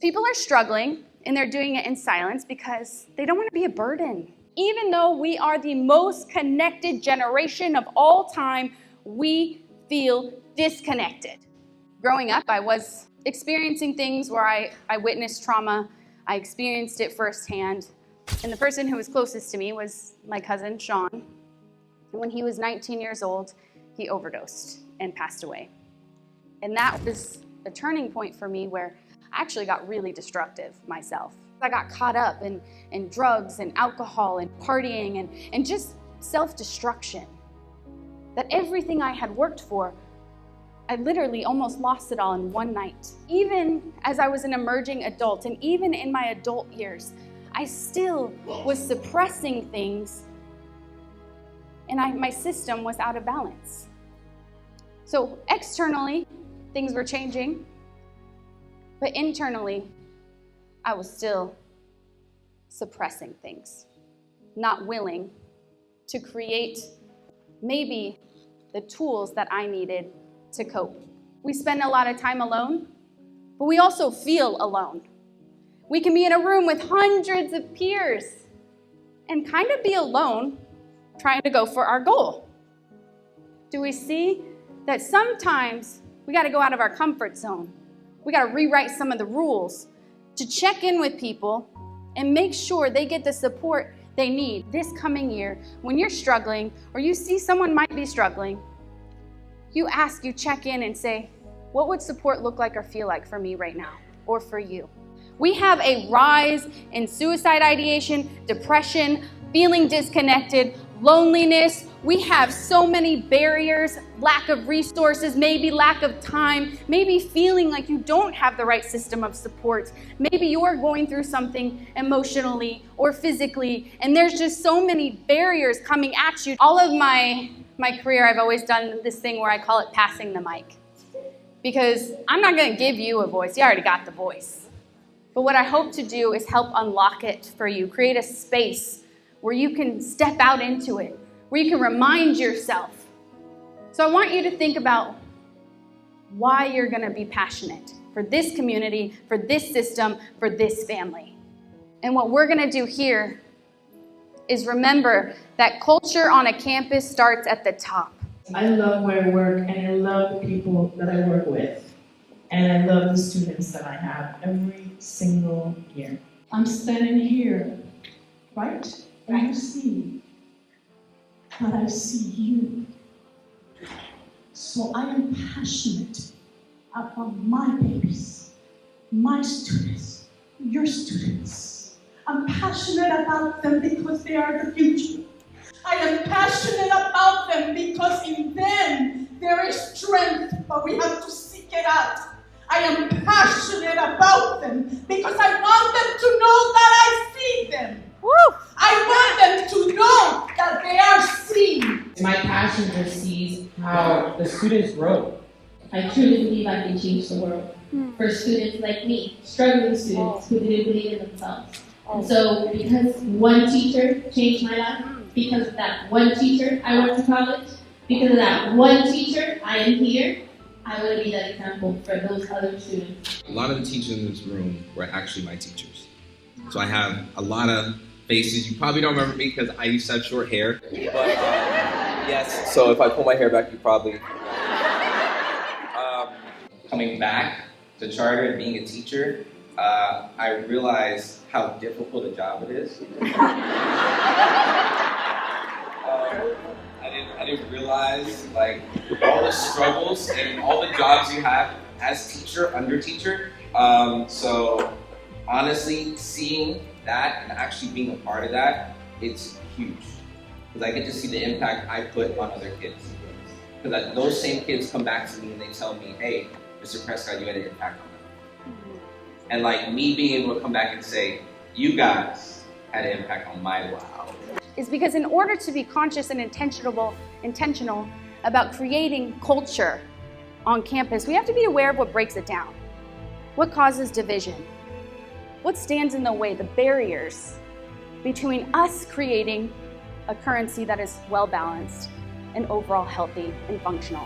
People are struggling, and they're doing it in silence because they don't want to be a burden. Even though we are the most connected generation of all time, we feel disconnected. Growing up, I was experiencing things where I witnessed trauma. I experienced it firsthand. And the person who was closest to me was my cousin, Sean. And when he was 19 years old, he overdosed and passed away. And that was a turning point for me where I actually got really destructive myself. I got caught up in drugs and alcohol and partying and just self-destruction. That everything I had worked for, I literally almost lost it all in one night. Even as I was an emerging adult and even in my adult years, I still was suppressing things and my system was out of balance. So externally, things were changing, but internally, I was still suppressing things, not willing to create maybe the tools that I needed to cope. We spend a lot of time alone, but we also feel alone. We can be in a room with hundreds of peers and kind of be alone trying to go for our goal. Do we see that sometimes we got to go out of our comfort zone? We got to rewrite some of the rules to check in with people and make sure they get the support they need this coming year. When you're struggling or you see someone might be struggling, you check in and say, what would support look like or feel like for me right now or for you? We have a rise in suicide ideation, depression, feeling disconnected, loneliness. We have so many barriers, lack of resources, maybe lack of time, maybe feeling like you don't have the right system of support. Maybe you're going through something emotionally or physically, and there's just so many barriers coming at you. All of my career, I've always done this thing where I call it passing the mic. Because I'm not going to give you a voice. You already got the voice. But what I hope to do is help unlock it for you, create a space where you can step out into it, where you can remind yourself. So I want you to think about why you're going to be passionate for this community, for this system, for this family. And what we're going to do here is remember that culture on a campus starts at the top. I love where I work, and I love the people that I work with. And I love the students that I have every single year. I'm standing here, right? And you see me, but I see you. So I am passionate about my babies, my students, your students. I'm passionate about them because they are the future. I am passionate about them because in them there is strength, but we have to seek it out. I am passionate about them because I want them to know that I see them. Woo! I want them to know that they are seen. My passion just sees how the students grow. I truly believe I can change the world for students like me, struggling students who didn't believe in themselves. And so because one teacher changed my life, because of that one teacher I went to college, because of that one teacher I am here, I want to be that example for those other students. A lot of the teachers in this room were actually my teachers. So I have a lot of faces. You probably don't remember me because I used to have short hair. But yes, so if I pull my hair back, you probably... Coming back to charter and being a teacher, I realized how difficult a job it is. I didn't realize like all the struggles and all the jobs you have as teacher, under teacher. So honestly, seeing that and actually being a part of that, it's huge. Because I get to see the impact I put on other kids. Because those same kids come back to me and they tell me, hey, Mr. Prescott, you had an impact on them. And like me being able to come back and say, you guys had an impact on my life. Is because in order to be conscious and intentional about creating culture on campus, we have to be aware of what breaks it down. What causes division? What stands in the way, the barriers between us creating a currency that is well-balanced and overall healthy and functional?